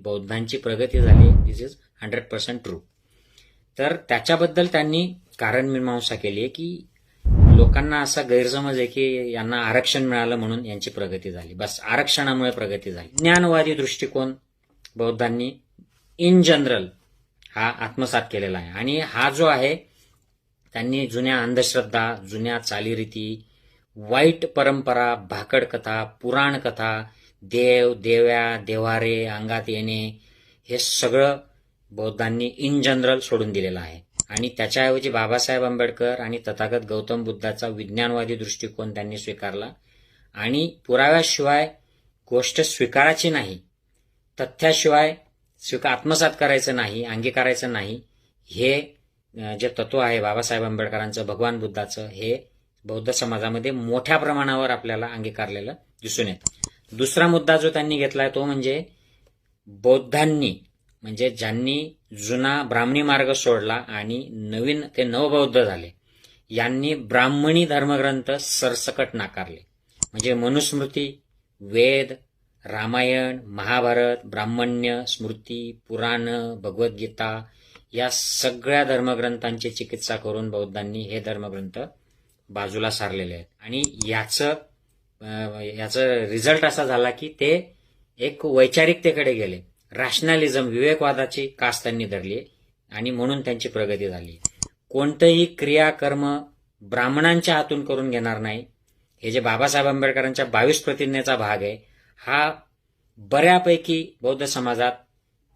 बौद्धांची प्रगती झाली, दिस is 100% true. तर त्याच्याबद्दल त्यांनी कारणमीमांसा केली आहे की लोकांना असा गैरसमज आहे की यांना आरक्षण मिळालं म्हणून यांची प्रगती झाली. बस आरक्षणामुळे प्रगती झाली. ज्ञानवादी दृष्टिकोन बौद्धांनी इन जनरल हा आत्मसात केलेला आहे. आणि हा जो आहे त्यांनी जुन्या अंधश्रद्धा, जुन्या चालीरीती, वाईट परंपरा, भाकड कथा, पुराण कथा, देव, देव्या, देवारे, अंगात येणे, हे सगळं बौद्धांनी इन जनरल सोडून दिलेलं आहे. आणि त्याच्याऐवजी बाबासाहेब आंबेडकर आणि तथागत गौतम बुद्धाचा विज्ञानवादी दृष्टिकोन त्यांनी स्वीकारला. आणि पुराव्याशिवाय गोष्ट स्वीकारायची नाही, तथ्याशिवाय आत्मसात करायचं नाही, अंगीकारायचं नाही, हे जे तत्व आहे बाबासाहेब आंबेडकरांचं, भगवान बुद्धाचं, हे बौद्ध समाजामध्ये मोठ्या प्रमाणावर आपल्याला अंगीकारलेलं दिसून येतं. दुसरा मुद्दा जो त्यांनी घेतलाय तो म्हणजे बौद्धांनी, म्हणजे ज्यांनी जुना ब्राह्मणी मार्ग सोडला आणि नवीन ते नवबौद्ध झाले, यांनी ब्राह्मणी धर्मग्रंथ सरसकट नाकारले. म्हणजे मनुस्मृती, वेद, रामायण, महाभारत, ब्राह्मण्य, स्मृती, पुराण, भगवद्गीता, या सगळ्या धर्मग्रंथांची चिकित्सा करून बौद्धांनी हे धर्मग्रंथ बाजूला सारलेले आहेत. आणि याचं रिझल्ट असा झाला की ते एक वैचारिकतेकडे गेले. रॅशनॅलिझम, विवेकवादाची कास त्यांनी धरली आणि म्हणून त्यांची प्रगती झाली. कोणतंही क्रियाकर्म ब्राह्मणांच्या हातून करून घेणार नाही, हे जे बाबासाहेब आंबेडकरांच्या 22 प्रतिज्ञेचा भाग आहे, हा बऱ्यापैकी बौद्ध समाजात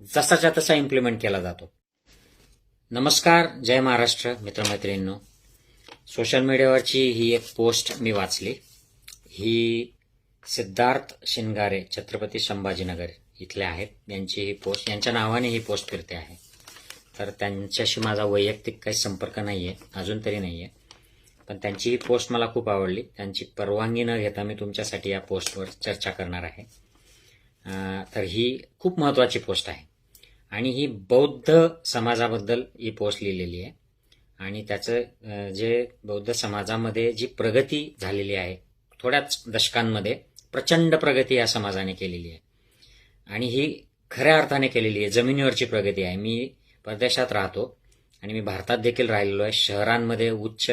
जसाच्या तसा इम्प्लिमेंट केला जातो. नमस्कार, जय महाराष्ट्र मित्रमैत्रिणींनो. सोशल मीडियावरची ही एक पोस्ट मी वाचली. ही सिद्धार्थ शिंगारे, छत्रपती संभाजीनगर इथले आहेत. यांची ही पोस्ट, यांच्या नावाने ही पोस्ट फिरते आहे. तर त्यांच्याशी माझा वैयक्तिक काही संपर्क नाहीये, अजून तरी नाहीये, पण त्यांची ही पोस्ट मला खूप आवडली. त्यांची परवानगी न घेता मी तुमच्यासाठी या पोस्टवर चर्चा करणार आहे. तर ही खूप महत्त्वाची पोस्ट आहे आणि ही बौद्ध समाजाबद्दल ही पोस्ट लिहिलेली आहे. आणि त्याचं जे बौद्ध समाजामध्ये जी प्रगती झालेली आहे, थोड्याच दशकांमध्ये प्रचंड प्रगती या समाजाने केलेली आहे. आणि ही खऱ्या अर्थाने केलेली आहे, जमिनीवरची प्रगती आहे. मी परदेशात राहतो आणि मी भारतात देखील राहिलेलो आहे. शहरांमध्ये, उच्च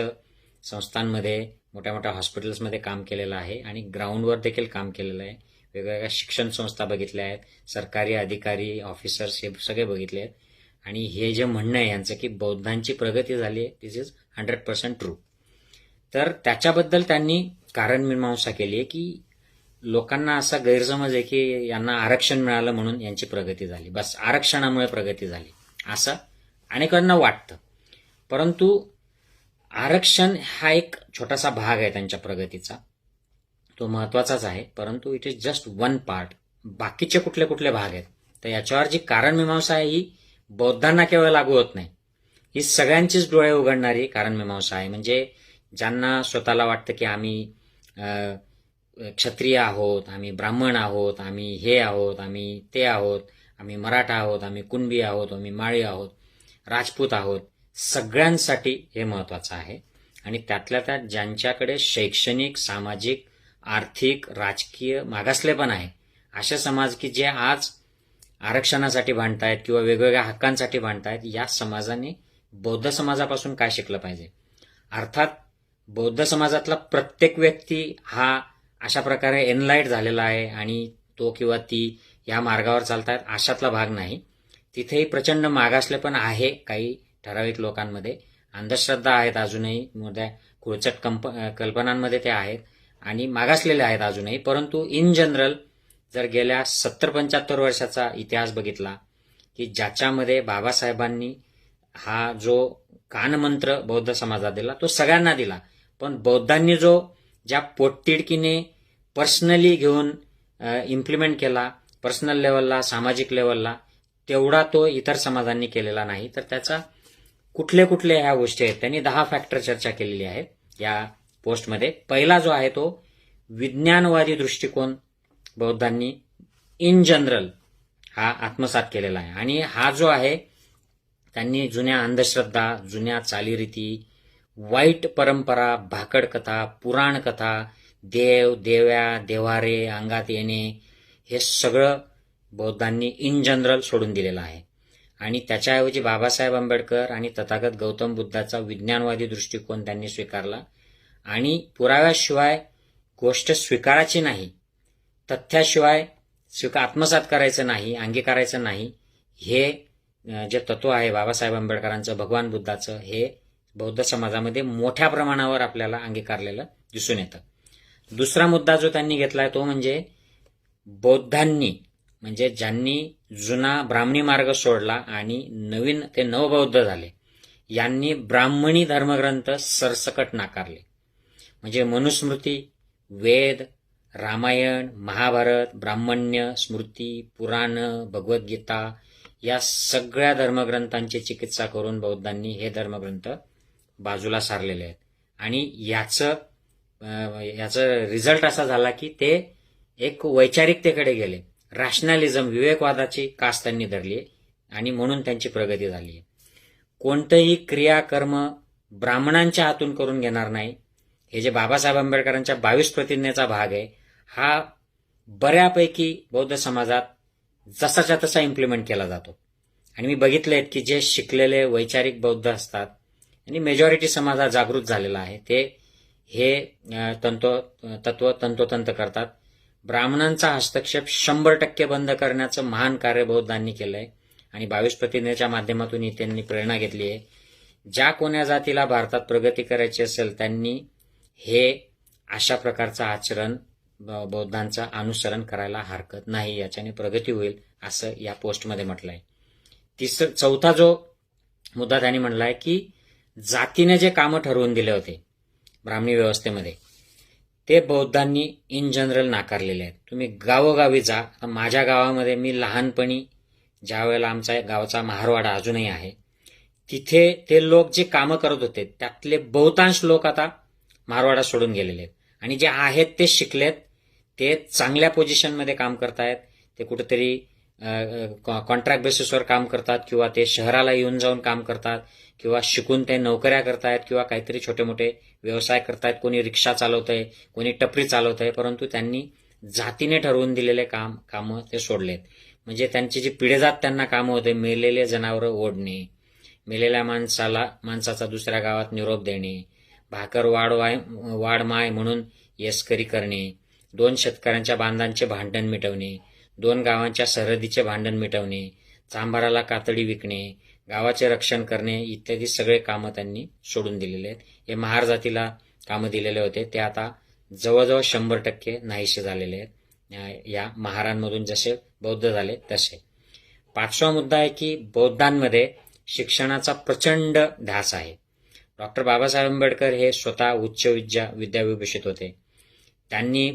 संस्थांमध्ये, मोठ्या मोठ्या हॉस्पिटल्समध्ये काम केलेलं आहे आणि ग्राउंडवर देखील काम केलेलं आहे. वेगवेगळ्या शिक्षण संस्था बघितल्या आहेत, सरकारी अधिकारी, ऑफिसर्स, हे सगळे बघितले आहेत. आणि हे जे म्हणणं आहे यांचं की बौद्धांची प्रगती झाली आहे, दिस इज 100% ट्रू. तर त्याच्याबद्दल त्यांनी कारणमीमांसा केली आहे की लोकांना असा गैरसमज आहे की यांना आरक्षण मिळालं म्हणून यांची प्रगती झाली, बस आरक्षणामुळे प्रगती झाली, असं अनेकांना वाटतं. परंतु आरक्षण हा एक छोटासा भाग आहे त्यांच्या प्रगतीचा, तो महत्वाचाच आहे, परंतु it is just one part. बाकीचे कुठले कुठले भाग आहेत, तर याच्यावर जी कारणमीमांसा आहे ही बौद्धांना केवळ लागू होत नाही, ही सगळ्यांचीच डोळे उघडणारी कारणमीमांसा आहे. म्हणजे ज्यांना स्वतःला वाटतं की आम्ही क्षत्रिय आहोत, आम्ही ब्राह्मण आहोत, आम्ही हे आहोत, आम्ही ते आहोत, आम्ही मराठा आहोत, आम्ही कुणबी आहोत, आम्ही माळी आहोत, राजपूत आहोत, सगळ्यांसाठी हे महत्वाचं आहे. आणि त्यातल्या त्यात ज्यांच्याकडे शैक्षणिक, सामाजिक, आर्थिक, राजकीय मागासलेपण आहे, असे समाज की जे आज आरक्षणासाठी भांडतायत किंवा वेगवेगळ्या हक्कांसाठी भांडतायत, या समाजाने बौद्ध समाजापासून काय शिकलं पाहिजे. अर्थात बौद्ध समाजातला प्रत्येक व्यक्ती हा अशा प्रकारे एनलाइट झालेला आहे आणि तो किंवा ती या मार्गावर चालतायत अशातला भाग नाही. तिथेही प्रचंड मागासलेपण आहे. काही ठराविक लोकांमध्ये अंधश्रद्धा आहेत, अजूनही मोठ्या खुळचट कल्पनांमध्ये ते आहेत आणि मागासलेले आहेत अजूनही. परंतु इन जनरल जर गेल्या 70-75 वर्षाचा इतिहास बघितला की ज्याच्यामध्ये बाबासाहेबांनी हा जो कानमंत्र बौद्ध समाजात दिला तो सगळ्यांना दिला, पण बौद्धांनी जो ज्या पोटतिडकीने पर्सनली घेऊन इम्प्लिमेंट केला, पर्सनल लेवलला, सामाजिक लेवलला, तेवढा तो इतर समाजांनी केलेला नाही. तर त्याचा कुठले कुठले ह्या गोष्टी आहेत, त्यांनी 10 फॅक्टर चर्चा केलेली आहे या पोस्टमध्ये. पहिला जो आहे तो विज्ञानवादी दृष्टिकोन बौद्धांनी इन जनरल हा आत्मसात केलेला आहे. आणि हा जो आहे त्यांनी जुन्या अंधश्रद्धा, जुन्या चालीरीती, वाईट परंपरा, भाकड कथा, पुराण कथा, देव, देव्या, देवारे, अंगात येणे, हे सगळं बौद्धांनी इन जनरल सोडून दिलेला आहे आणि त्याच्याऐवजी बाबासाहेब आंबेडकर आणि तथागत गौतम बुद्धाचा विज्ञानवादी दृष्टिकोन त्यांनी स्वीकारला आणि पुराव्याशिवाय गोष्ट स्वीकारायची नाही, तथ्याशिवाय आत्मसात करायचं नाही, अंगीकारायचं नाही, हे जे तत्व आहे बाबासाहेब आंबेडकरांचं, भगवान बुद्धाचं, हे बौद्ध समाजामध्ये मोठ्या प्रमाणावर आपल्याला अंगीकारलेलं दिसून येतं. दुसरा मुद्दा जो त्यांनी घेतलाय तो म्हणजे बौद्धांनी, म्हणजे ज्यांनी जुना ब्राह्मणी मार्ग सोडला आणि नवीन ते नवबौद्ध झाले, यांनी ब्राह्मणी धर्मग्रंथ सरसकट नाकारले. म्हणजे मनुस्मृती, वेद, रामायण, महाभारत, ब्राह्मण्य, स्मृती, पुराण, भगवद्गीता या सगळ्या धर्मग्रंथांची चिकित्सा करून बौद्धांनी हे धर्मग्रंथ बाजूला सारलेले आहेत. आणि याचं रिझल्ट असा झाला की ते एक वैचारिकतेकडे गेले. रॅशनॅलिझम, विवेकवादाची कास त्यांनी धरली आणि म्हणून त्यांची प्रगती झाली. कोणतंही क्रियाकर्म ब्राह्मणांच्या हातून करून घेणार नाही, हे जे बाबासाहेब आंबेडकरांच्या 22 प्रतिज्ञेचा भाग आहे, हा बऱ्यापैकी बौद्ध समाजात जसाच्या तसा इम्प्लिमेंट केला जातो. आणि मी बघितलेत की जे शिकलेले वैचारिक बौद्ध असतात आणि मेजॉरिटी समाज हा जागृत झालेला आहे, ते हे तत्व तंतोतंत करतात. ब्राह्मणांचा हस्तक्षेप 100% बंद करण्याचं महान कार्य बौद्धांनी केलंय आणि 22 प्रतिज्ञेच्या माध्यमातून त्यांनी प्रेरणा घेतली आहे. ज्या कोण्या जातीला भारतात प्रगती करायची असेल त्यांनी हे अशा प्रकारचं आचरण बौद्धांचं अनुसरण करायला हरकत नाही, याच्याने प्रगती होईल असं या पोस्टमध्ये म्हटलंय. चौथा जो मुद्दा त्यांनी म्हटलाय की जातीने जे कामं ठरवून दिले होते ब्राह्मणी व्यवस्थेमध्ये, ते बौद्धांनी इन जनरल नाकारलेले आहेत. तुम्ही गावोगावी जा. माझ्या गावामध्ये मी लहानपणी, ज्या वेळेला आमचा गावचा महारवाडा अजूनही आहे, तिथे ते लोक जे कामं करत होते त्यातले बहुतांश लोक आता मारवाडा सोडून गेलेले आहेत आणि जे आहेत ते शिकलेत, ते चांगल्या पोझिशनमध्ये काम करतायत, ते कुठेतरी कॉन्ट्रॅक्ट बेसिसवर काम करतात किंवा ते शहराला येऊन जाऊन काम करतात किंवा शिकून ते नोकऱ्या करतायत किंवा काहीतरी छोटे मोठे व्यवसाय करतायत. कोणी रिक्षा चालवतंय, कोणी टपरी चालवतंय, परंतु त्यांनी जातीने ठरवून दिलेले कामं ते सोडलेत. म्हणजे त्यांची जी पिढीजात त्यांना कामं होते, मेलेले जनावरं ओढणे, मेलेल्या माणसाचा दुसऱ्या गावात निरोप देणे, भाकर वाढ माय म्हणून येसकरी करणे, 2 शेतकऱ्यांच्या बांधांचे भांडण मिटवणे, 2 गावांच्या सरहदीचे भांडण मिटवणे, चांभाराला कातडी विकणे, गावाचे रक्षण करणे इत्यादी सगळे कामं त्यांनी सोडून दिलेले आहेत. हे महार जातीला कामं दिलेले होते ते आता जवळजवळ 100% नाहीसे झालेले आहेत, या महारांमधून जसे बौद्ध झाले तसे. 5वा मुद्दा आहे की बौद्धांमध्ये शिक्षणाचा प्रचंड ध्यास आहे. डॉक्टर बाबासाहेब आंबेडकर हे स्वतः उच्च विद्याविभूषित होते. त्यांनी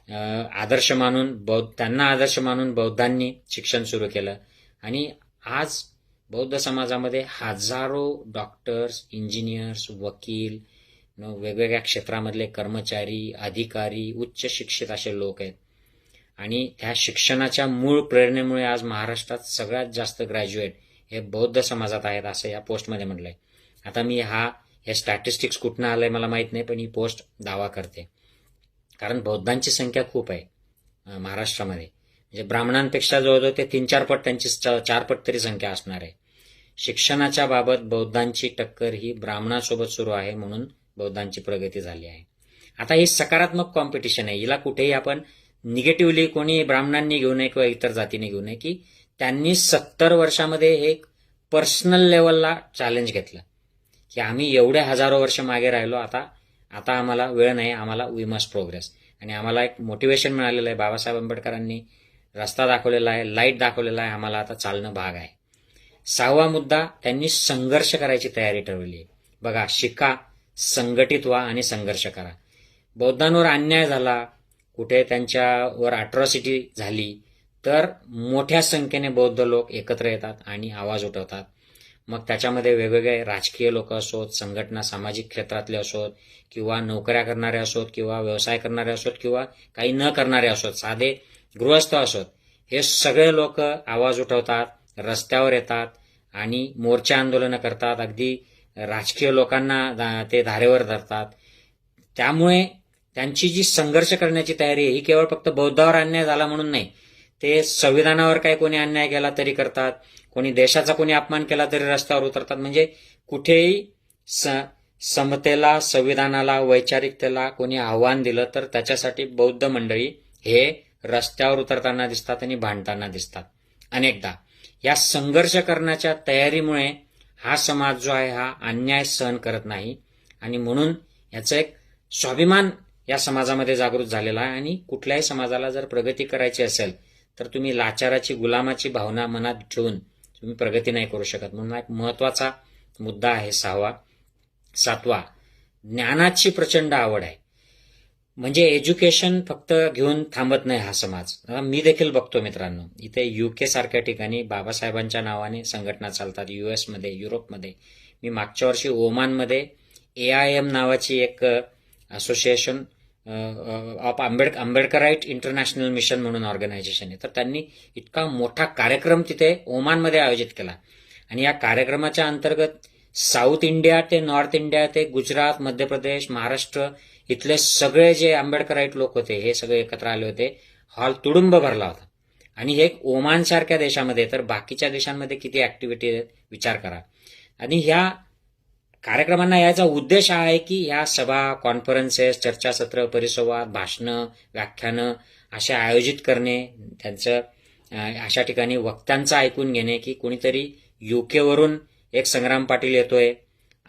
त्यांना आदर्श मानून बौद्धांनी शिक्षण सुरू केलं आणि आज बौद्ध समाजामध्ये हजारो डॉक्टर्स, इंजिनियर्स, वकील, वेगवेगळ्या क्षेत्रामधले कर्मचारी, अधिकारी, उच्च शिक्षित असे लोक आहेत. आणि त्या शिक्षणाच्या मूळ प्रेरणेमुळे आज महाराष्ट्रात सगळ्यात जास्त ग्रॅज्युएट हे बौद्ध समाजात आहेत असं या पोस्टमध्ये म्हटलंय. आता मी हे स्टॅटिस्टिक्स कुठनं आलंय मला माहित नाही, पण ही पोस्ट दावा करते. कारण बौद्धांची संख्या खूप आहे महाराष्ट्रामध्ये. म्हणजे ब्राह्मणांपेक्षा जवळजवळ ते 3-4 पट, त्यांची 4 पट तरी संख्या असणार आहे. शिक्षणाच्या बाबत बौद्धांची टक्कर ही ब्राह्मणांसोबत सुरू आहे, म्हणून बौद्धांची प्रगती झाली आहे. आता ही सकारात्मक कॉम्पिटिशन आहे, हिला कुठेही आपण निगेटिव्हली कोणी ब्राह्मणांनी घेऊ नये किंवा इतर जातीने घेऊ नये, की त्यांनी 70 वर्षामध्ये हे पर्सनल लेवलला चॅलेंज घेतलं की आम्ही एवढे हजारो वर्ष मागे राहिलो, आता आम्हाला वेळ नाही, आम्हाला वी मस्ट प्रोग्रेस. आणि आम्हाला एक मोटिवेशन मिळालेलं आहे. बाबासाहेब आंबेडकरांनी रस्ता दाखवलेला आहे, लाईट दाखवलेला आहे, आम्हाला आता चालणं भाग आहे. 6वा मुद्दा, त्यांनी संघर्ष करायची तयारी ठरवली आहे. बघा, शिका, संघटित व्हा आणि संघर्ष करा. बौद्धांवर अन्याय झाला, कुठे त्यांच्यावर अट्रॉसिटी झाली, तर मोठ्या संख्येने बौद्ध लोक एकत्र येतात आणि आवाज उठवतात. मग त्याच्यामध्ये वेगवेगळे राजकीय लोक असोत, संघटना, सामाजिक क्षेत्रातले असोत किंवा नोकऱ्या करणारे असोत किंवा व्यवसाय करणारे असोत किंवा काही न करणारे असोत, साधे गृहस्थ असोत, हे सगळे लोक आवाज उठवतात, रस्त्यावर येतात आणि मोर्चा आंदोलनं करतात. अगदी राजकीय लोकांना ते धारेवर धरतात. त्यामुळे त्यांची जी संघर्ष करण्याची तयारी आहे ही केवळ फक्त बौद्धावर अन्याय झाला म्हणून नाही, ते संविधानावर काय कोणी अन्याय केला तरी करतात, कोणी देशाचा कोणी अपमान केला तरी रस्त्यावर उतरतात. म्हणजे कुठेही समतेला, संविधानाला, वैचारिकतेला कोणी आव्हान दिलं तर त्याच्यासाठी बौद्ध मंडळी हे रस्त्यावर उतरताना दिसतात आणि भांडताना दिसतात. अनेकदा या संघर्ष करण्याच्या तयारीमुळे हा समाज जो आहे हा अन्याय सहन करत नाही आणि म्हणून याचं एक स्वाभिमान या समाजामध्ये जागृत झालेला आहे. आणि कुठल्याही समाजाला जर प्रगती करायची असेल तर तुम्ही लाचाराची, गुलामाची भावना मनात ठेवून तुम्ही प्रगती नाही करू शकत. म्हणून एक महत्वाचा मुद्दा आहे 7वा, ज्ञानाची प्रचंड आवड आहे. म्हणजे एज्युकेशन फक्त घेऊन थांबत नाही हा समाज. मी देखील बघतो मित्रांनो, इथे UK सारख्या ठिकाणी बाबासाहेबांच्या नावाने संघटना चालतात. US मध्ये, युरोपमध्ये. मी मागच्या वर्षी ओमानमध्ये AIM नावाची एक association of Ambedkarite international mission म्हणून ऑर्गनायझेशन आहे, तर त्यांनी इतका मोठा कार्यक्रम तिथे ओमानमध्ये आयोजित केला. आणि या कार्यक्रमाच्या अंतर्गत साऊथ इंडिया ते नॉर्थ इंडिया ते गुजरात, मध्य प्रदेश, महाराष्ट्र इथले सगळे जे आंबेडकराईट लोक होते हे सगळे एकत्र आले होते. हॉल तुडुंब भरला होता. आणि हे ओमान सारख्या देशामध्ये, तर बाकीच्या देशांमध्ये किती ऍक्टिव्हिटी आहेत विचार करा. आणि ह्या कार्यक्रमांना याचा उद्देश हा आहे की ह्या सभा, कॉन्फरन्सेस, चर्चासत्र, परिसंवाद, भाषणं, व्याख्यानं असे आयोजित करणे, त्यांचं अशा ठिकाणी वक्त्यांचं ऐकून घेणे की कोणीतरी UK वरून एक संग्राम पाटील येतोय,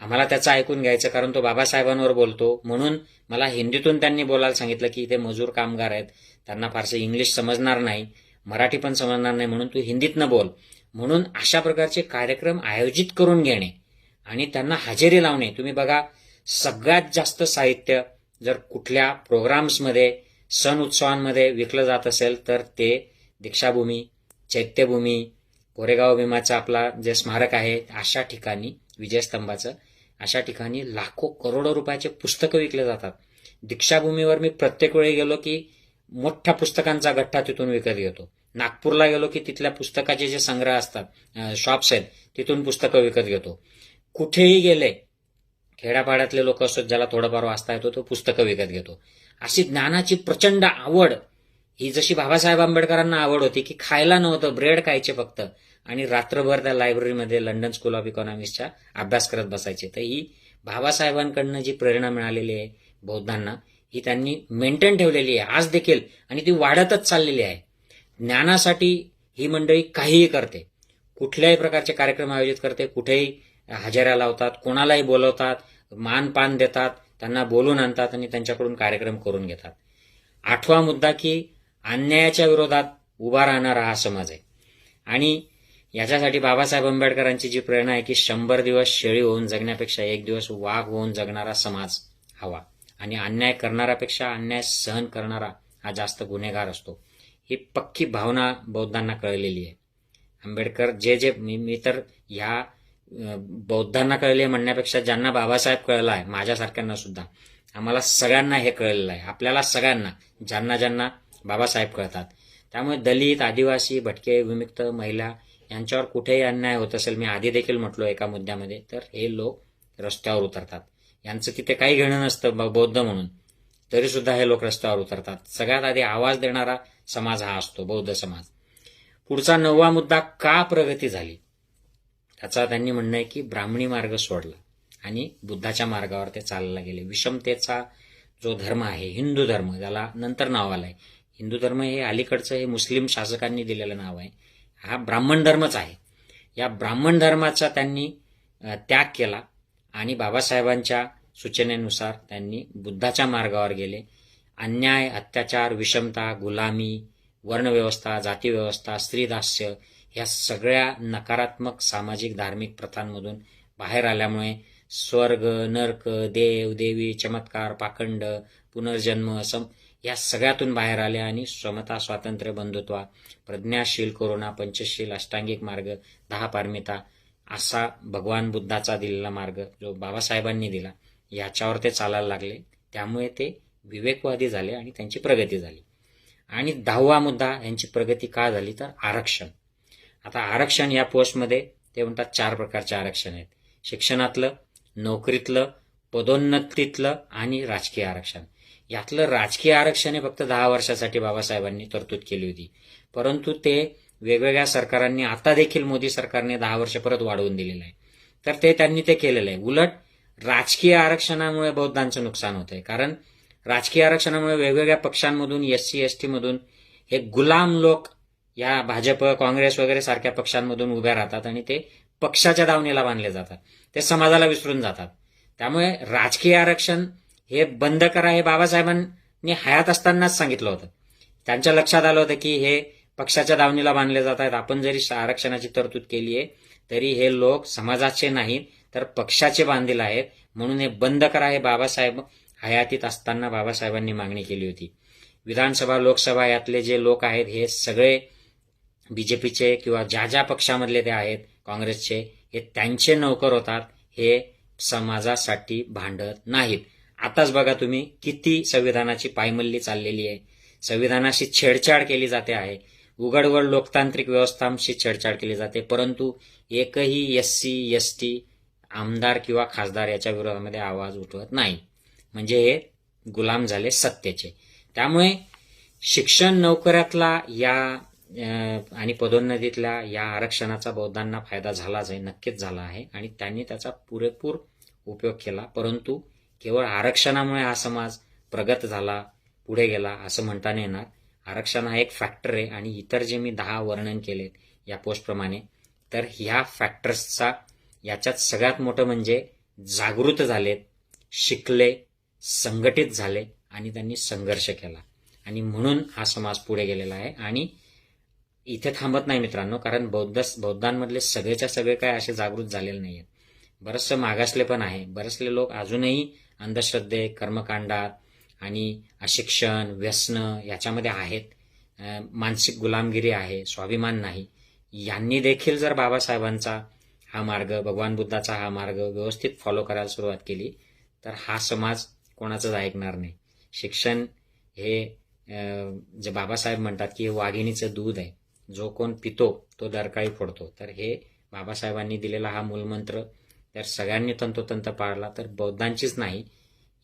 आम्हाला त्याचं ऐकून घ्यायचं कारण तो बाबासाहेबांवर बोलतो. म्हणून मला हिंदीतून त्यांनी बोलायला सांगितलं की इथे मजूर कामगार आहेत, त्यांना फारसं इंग्लिश समजणार नाही, मराठी पण समजणार नाही, म्हणून तू हिंदीतनं बोल. म्हणून अशा प्रकारचे कार्यक्रम आयोजित करून घेणे आणि त्यांना हजेरी लावणे. तुम्ही बघा, सगळ्यात जास्त साहित्य जर कुठल्या प्रोग्राम्समध्ये, सण उत्सवांमध्ये विकलं जात असेल तर ते दीक्षाभूमी, चैत्यभूमी, कोरेगाव भीमाचं आपला जे स्मारक आहे अशा ठिकाणी, विजयस्तंभाचं, अशा ठिकाणी लाखो करोडो रुपयाचे पुस्तकं विकले जातात. दीक्षाभूमीवर मी प्रत्येक वेळी गेलो की मोठ्या पुस्तकांचा गठ्ठा तिथून विकत घेतो. नागपूरला गेलो की तिथल्या पुस्तकाचे जे संग्रह असतात, शॉप्स आहेत, तिथून पुस्तकं विकत घेतो. कुठेही गेले, खेड्यापाड्यातले लोक असतात ज्याला थोडंफार वाचता येतो तो पुस्तकं विकत घेतो. अशी ज्ञानाची प्रचंड आवड, ही जशी बाबासाहेब आंबेडकरांना आवड होती की खायला नव्हतं, ब्रेड खायचे फक्त, आणि रात्रभर त्या लायब्ररीमध्ये लंडन स्कूल ऑफ इकॉनॉमिक्सच्या अभ्यास करत बसायचे. तर ही बाबासाहेबांकडनं जी प्रेरणा मिळालेली आहे बौद्धांना, ही त्यांनी मेंटेन ठेवलेली आहे आज देखील आणि ती वाढतच चाललेली आहे. ज्ञानासाठी ही मंडळी काहीही करते, कुठल्याही प्रकारचे कार्यक्रम आयोजित करते, कुठेही हजेऱ्या लावतात, कोणालाही बोलवतात, मानपान देतात, त्यांना बोलून आणतात आणि त्यांच्याकडून कार्यक्रम करून घेतात. 8वा मुद्दा की अन्यायाच्या विरोधात उभा राहणारा हा समाज आहे. आणि याच्यासाठी बाबासाहेब आंबेडकरांची जी प्रेरणा आहे की 100 दिवस शेळी होऊन जगण्यापेक्षा 1 दिवस वाघ होऊन जगणारा समाज हवा, आणि अन्याय करणाऱ्यापेक्षा अन्याय सहन करणारा हा जास्त गुन्हेगार असतो, ही पक्की भावना बौद्धांना कळलेली आहे. आंबेडकर जे मी तर ह्या बौद्धांना कळले म्हणण्यापेक्षा ज्यांना बाबासाहेब कळला आहे, माझ्यासारख्यांना सुद्धा, आम्हाला सगळ्यांना हे कळलेलं आहे, आपल्याला सगळ्यांना, ज्यांना बाबासाहेब कळतात. त्यामुळे दलित, आदिवासी, भटके, विमुक्त, महिला यांच्यावर कुठेही अन्याय होत असेल, मी आधी देखील म्हटलो एका मुद्द्यामध्ये, तर हे लोक रस्त्यावर उतरतात. यांचं तिथे काही घेणं नसतं बौद्ध म्हणून, तरी सुद्धा हे लोक रस्त्यावर उतरतात. सगळ्यात आधी आवाज देणारा समाज हा असतो बौद्ध समाज. पुढचा 9वा मुद्दा, का प्रगती झाली, त्याचा त्यांनी म्हणणं आहे की ब्राह्मणी मार्ग सोडला आणि बुद्धाच्या मार्गावर ते चालला गेले. विषमतेचा जो धर्म आहे, हिंदू धर्म, ज्याला नंतर नाव आलंय, हिंदू धर्म हे अलीकडचं हे मुस्लिम शासकांनी दिलेलं नाव आहे, हा ब्राह्मण धर्मच आहे. या ब्राह्मण धर्माचा त्यांनी त्याग केला आणि बाबासाहेबांच्या सूचनेनुसार त्यांनी बुद्धाच्या मार्गावर गेले. अन्याय, अत्याचार, विषमता, गुलामी, वर्णव्यवस्था, जातीव्यवस्था, स्त्रीदास्य या सगळ्या नकारात्मक सामाजिक धार्मिक प्रथांमधून बाहेर आल्यामुळे स्वर्ग, नर्क, देव, देवी, चमत्कार, पाखंड, पुनर्जन्म या सगळ्यातून बाहेर आले आणि समता, स्वातंत्र्य, बंधुत्व, प्रज्ञाशील, करुणा, पंचशील, अष्टांगिक मार्ग, 10 पारमिता असा भगवान बुद्धाचा दिलेला मार्ग जो बाबासाहेबांनी दिला, याच्यावर ते चालायला लागले. त्यामुळे ते विवेकवादी झाले आणि त्यांची प्रगती झाली. आणि 10वा मुद्दा, यांची प्रगती का झाली तर आरक्षण. आता आरक्षण या पोस्टमध्ये ते म्हणतात 4 प्रकारचे आरक्षण आहेत: शिक्षणातलं, नोकरीतलं, पदोन्नतीतलं आणि राजकीय आरक्षण. यातलं राजकीय आरक्षण हे फक्त 10 वर्षासाठी बाबासाहेबांनी तरतूद केली होती. परंतु ते वेगवेगळ्या सरकारांनी, आता देखील मोदी सरकारने 10 वर्ष परत वाढवून दिलेलं आहे. तर त्यांनी ते केलेलं आहे. उलट राजकीय आरक्षणामुळे बौद्धांचं नुकसान होतंय. कारण राजकीय आरक्षणामुळे वेगवेगळ्या पक्षांमधून, SC ST मधून हे गुलाम लोक या भाजप, काँग्रेस वगैरे सारख्या पक्षांमधून उभ्या राहतात आणि ते पक्षाच्या दावणीला बांधले जातात. ते समाजाला विसरून जातात. त्यामुळे राजकीय आरक्षण हे बंद करा हे बाबासाहेबांनी हयात असतानाच सांगितलं होतं. त्यांच्या लक्षात आलं होतं की हे पक्षाच्या दावणीला बांधले जात आहेत. आपण जरी आरक्षणाची तरतूद केली आहे तरी हे लोक समाजाचे नाहीत तर पक्षाचे बांधील आहेत. म्हणून हे बंद करा हे बाबासाहेब हयातीत असताना बाबासाहेबांनी मागणी केली होती. विधानसभा, लोकसभा यातले जे लोक आहेत हे सगळे बीजेपीचे किंवा ज्या ज्या पक्षामधले ते आहेत, काँग्रेसचे, हे त्यांचे नौकर होतात. हे समाजासाठी भांडत नाहीत. आताच बघा तुम्ही किती संविधानाची पायमल्ली चाललेली आहे. संविधानाशी छेडछाड केली जाते आहे. उघड लोकतांत्रिक व्यवस्थांशी छेडछाड केली जाते. परंतु एकही SC ST आमदार किंवा खासदार याच्या विरोधामध्ये आवाज उठवत नाही. म्हणजे हे गुलाम झाले सत्तेचे. त्यामुळे शिक्षण, नोकऱ्यातला या आणि पदोन्नतीतल्या या आरक्षणाचा बौद्धांना फायदा झालाच आहे, नक्कीच झाला आहे आणि त्यांनी त्याचा पुरेपूर उपयोग केला. परंतु केवळ आरक्षणामुळे हा समाज प्रगत झाला, पुढे गेला असं म्हणता नाही येणार. आरक्षण हा एक फॅक्टर आहे आणि इतर जे मी 10 वर्णन केलेत या पोस्टप्रमाणे, तर ह्या फॅक्टर्सचा याच्यात सगळ्यात मोठं म्हणजे जागृत झालेत, शिकले, संघटित झाले आणि त्यांनी संघर्ष केला आणि म्हणून हा समाज पुढे गेलेला आहे. आणि इथे थांबत नाही मित्रांनो, कारण बौद्धांमधले सगळेच्या सगळे काय असे जागृत झालेले नाहीत. बरेचसे मागासले पण आहे. बरेचसे लोक अजूनही अंधश्रद्धे, कर्मकांडात आणि अशिक्षण, व्यसन याच्यामध्ये आहेत. मानसिक गुलामगिरी आहे, स्वाभिमान नाही. यांनी देखील जर बाबासाहेबांचा हा मार्ग, भगवान बुद्धाचा हा मार्ग व्यवस्थित फॉलो करायला सुरुवात केली तर हा समाज कोणाचंच ऐकणार नाही. शिक्षण हे जे बाबासाहेब म्हणतात की हे वाघिणीचं दूध आहे, जो कोण पितो तो दरकाळी फोडतो. तर हे बाबासाहेबांनी दिलेला हा मूलमंत्र तर सगळ्यांनी तंतोतंत पाळला तर बौद्धांचीच नाही,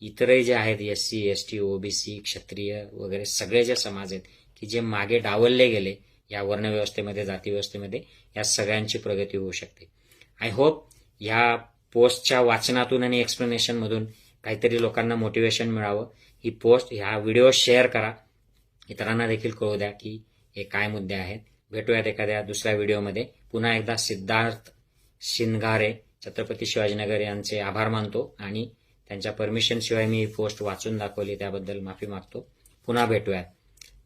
इतरही जे आहेत SC ST OBC क्षत्रिय वगैरे सगळे जे समाज आहेत की जे मागे डावलले गेले या वर्णव्यवस्थेमध्ये, जातीव्यवस्थेमध्ये, या सगळ्यांची प्रगती होऊ शकते. आय होप या पोस्टच्या वाचनातून आणि एक्सप्लेनेशनमधून काहीतरी लोकांना मोटिवेशन मिळावं. ही पोस्ट, ह्या व्हिडिओ शेअर करा, इतरांना देखील कळू द्या की हे काय मुद्दे आहेत. भेटूयात एखाद्या दुसऱ्या व्हिडिओमध्ये. पुन्हा एकदा सिद्धार्थ शिंगारे, छत्रपती शिवाजीनगर यांचे आभार मानतो आणि त्यांच्या परमिशनशिवाय मी ही पोस्ट वाचून दाखवली त्याबद्दल माफी मागतो. पुन्हा भेटूयात.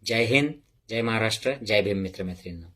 जय हिंद, जय महाराष्ट्र, जय भीम मित्रमैत्रिणींनो.